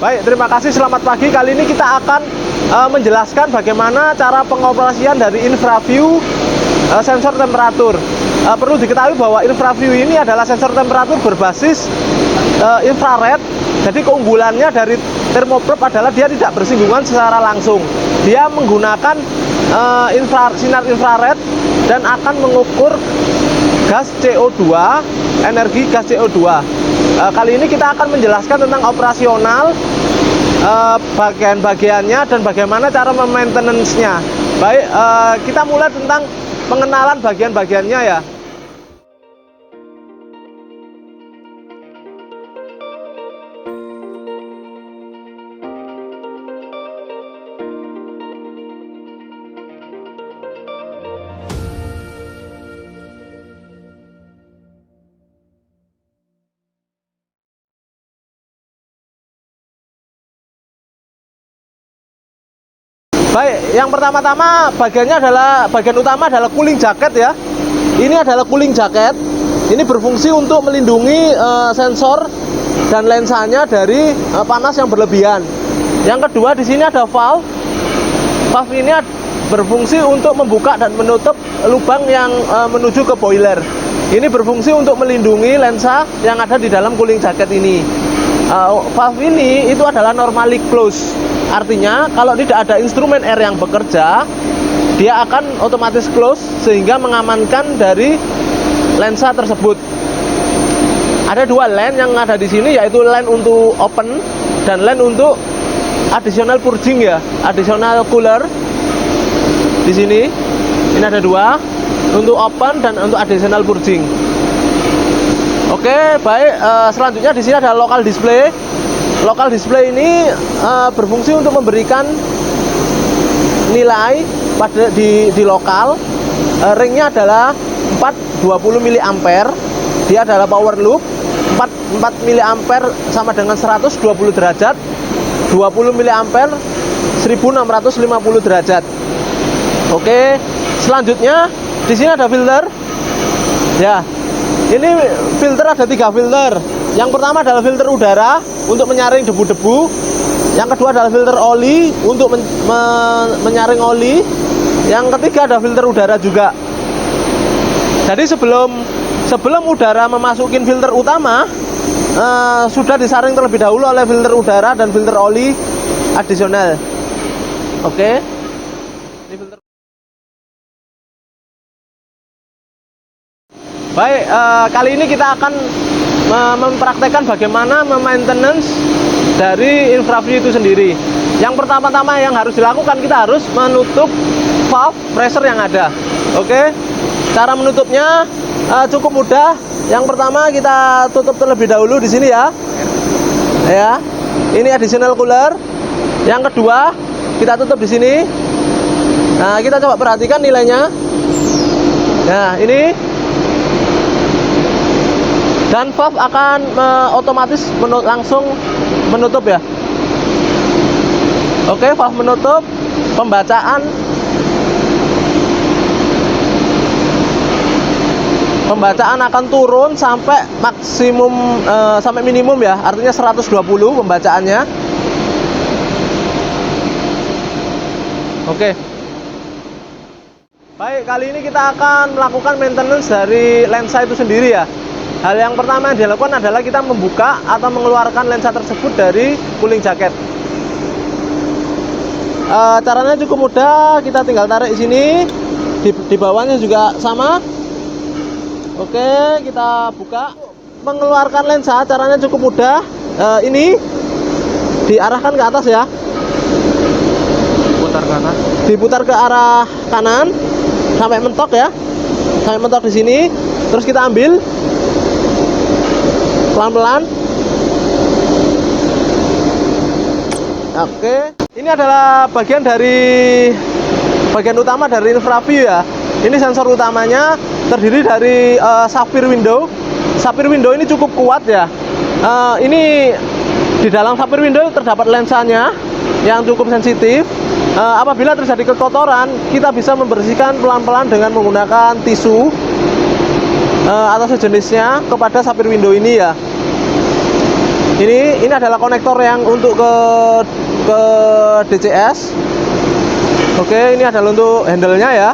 Baik, terima kasih. Selamat pagi. Kali ini kita akan menjelaskan bagaimana cara pengoperasian dari InfraView sensor temperatur. Perlu diketahui bahwa InfraView ini adalah sensor temperatur berbasis infrared. Jadi keunggulannya dari thermoprobe adalah dia tidak bersinggungan secara langsung. Dia menggunakan sinar infrared dan akan mengukur gas CO2, energi gas CO2. Kali ini kita akan menjelaskan tentang operasional, bagian-bagiannya, dan bagaimana cara memaintenance-nya. Baik, kita mulai tentang pengenalan bagian-bagiannya ya. Baik, yang pertama-tama bagian utama adalah cooling jacket ya. Ini adalah cooling jacket. Ini berfungsi untuk melindungi sensor dan lensanya dari panas yang berlebihan. Yang kedua, di sini ada valve. Valve ini berfungsi untuk membuka dan menutup lubang yang menuju ke boiler. Ini berfungsi untuk melindungi lensa yang ada di dalam cooling jacket ini. Valve ini itu adalah normally close. Artinya kalau tidak ada instrumen air yang bekerja, dia akan otomatis close sehingga mengamankan dari lensa tersebut. Ada dua lane yang ada di sini, yaitu lane untuk open dan lane untuk additional purging ya, additional cooler. Di sini ini ada dua, untuk open dan untuk additional purging. Oke, baik. Selanjutnya di sini ada local display. Local display ini berfungsi untuk memberikan nilai pada di lokal. Ringnya adalah 420 mA. Dia adalah power loop. 4 mA sama dengan 120 derajat. 20 mA 1650 derajat. Oke, selanjutnya di sini ada filter. Ya. Ini filter ada 3 filter. Yang pertama adalah filter udara untuk menyaring debu-debu. Yang kedua adalah filter oli untuk menyaring oli. Yang ketiga ada filter udara juga. Jadi sebelum udara memasukin filter utama, sudah disaring terlebih dahulu oleh filter udara dan filter oli adisional. Oke. Ini filter. Baik, kali ini kita akan mempraktekkan bagaimana memaintenance dari InfraView itu sendiri. Yang pertama-tama yang harus dilakukan, kita harus menutup valve pressure yang ada. Oke, cara menutupnya cukup mudah. Yang pertama kita tutup terlebih dahulu di sini ya. Ya, ini additional cooler. Yang kedua kita tutup di sini. Nah, kita coba perhatikan nilainya. Nah, ini. Dan valve akan otomatis langsung menutup ya. Oke, valve menutup. Pembacaan akan turun sampai maksimum sampai minimum ya. Artinya 120 pembacaannya. Oke. Baik, kali ini kita akan melakukan maintenance dari lensa itu sendiri ya. Hal yang pertama yang dilakukan adalah kita membuka atau mengeluarkan lensa tersebut dari cooling jacket. Caranya cukup mudah, kita tinggal tarik di sini, di bawahnya juga sama. Oke, kita buka. Mengeluarkan lensa caranya cukup mudah. Ini diarahkan ke atas ya. Putar ke atas. Diputar ke arah kanan sampai mentok ya. Sampai mentok di sini. Terus kita ambil pelan-pelan. Oke, ini adalah bagian utama dari InfraView ya. Ini sensor utamanya terdiri dari sapphire window. Sapphire window ini cukup kuat ya. Ini di dalam sapphire window terdapat lensanya yang cukup sensitif. Apabila terjadi kekotoran, kita bisa membersihkan pelan-pelan dengan menggunakan tisu atau sejenisnya kepada sapphire window ini ya. Ini adalah konektor yang untuk ke DCS. Oke, ini adalah untuk handle-nya ya.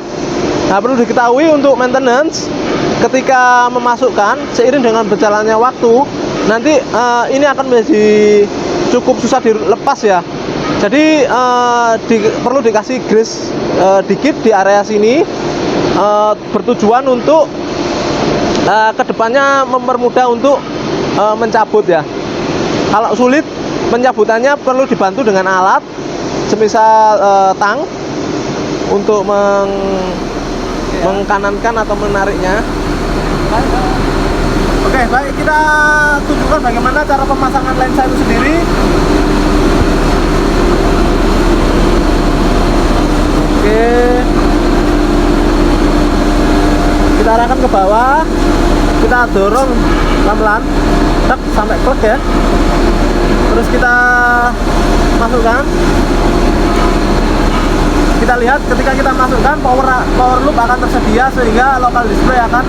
Nah, perlu diketahui untuk maintenance ketika memasukkan seiring dengan berjalannya waktu, nanti ini akan menjadi cukup susah dilepas ya. Jadi perlu dikasih grease dikit di area sini, bertujuan untuk kedepannya mempermudah untuk mencabut ya. Kalau sulit pencabutannya perlu dibantu dengan alat semisal tang untuk mengkanankan atau menariknya. Oke, baik, kita tunjukkan bagaimana cara pemasangan lensa itu sendiri. Oke, kita arahkan ke bawah, kita dorong pelan-pelan sampai klek ya. Terus kita masukkan. Kita lihat ketika kita masukkan, power loop akan tersedia sehingga local display akan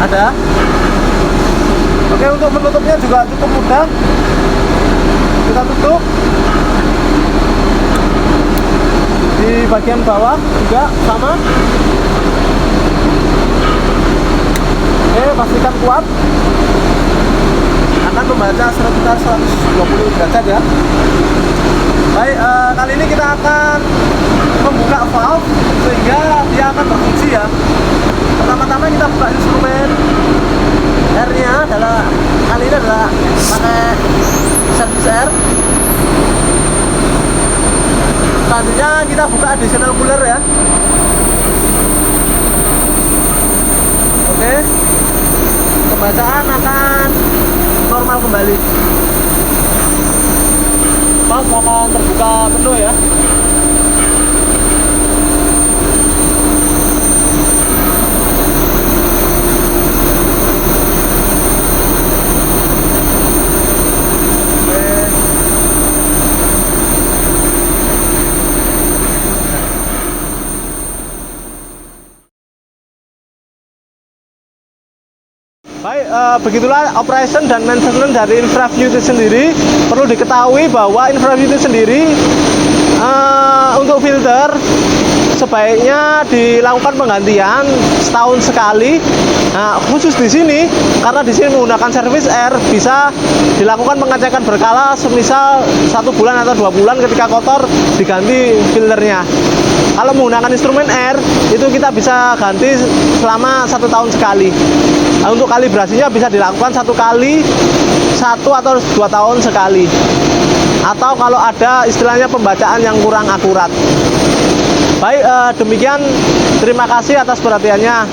ada. Oke, untuk menutupnya juga cukup mudah. Kita tutup di bagian bawah juga sama. Oke, pastikan kuat. Akan membaca sekitar 120 derajat ya. Baik, kali ini kita akan membuka valve sehingga dia akan berfungsi ya. Pertama-tama kita buka instrumen R-nya, kali ini adalah pakai service R. Selanjutnya kita buka additional cooler ya. Oke, pembacaan akan normal kembali. Valve akan terbuka penuh ya. Baik, begitulah operation dan maintenance dari InfraView itu sendiri. Perlu diketahui bahwa InfraView itu sendiri untuk filter sebaiknya dilakukan penggantian setahun sekali. Nah, khusus di sini karena di sini menggunakan service R, bisa dilakukan pengecekan berkala, semisal 1 bulan atau 2 bulan ketika kotor diganti filternya. Kalau menggunakan instrumen R itu kita bisa ganti selama 1 tahun sekali. Nah, untuk kalibrasinya bisa dilakukan 1 kali 1 atau 2 tahun sekali. Atau kalau ada istilahnya pembacaan yang kurang akurat. Baik, demikian. Terima kasih atas perhatiannya.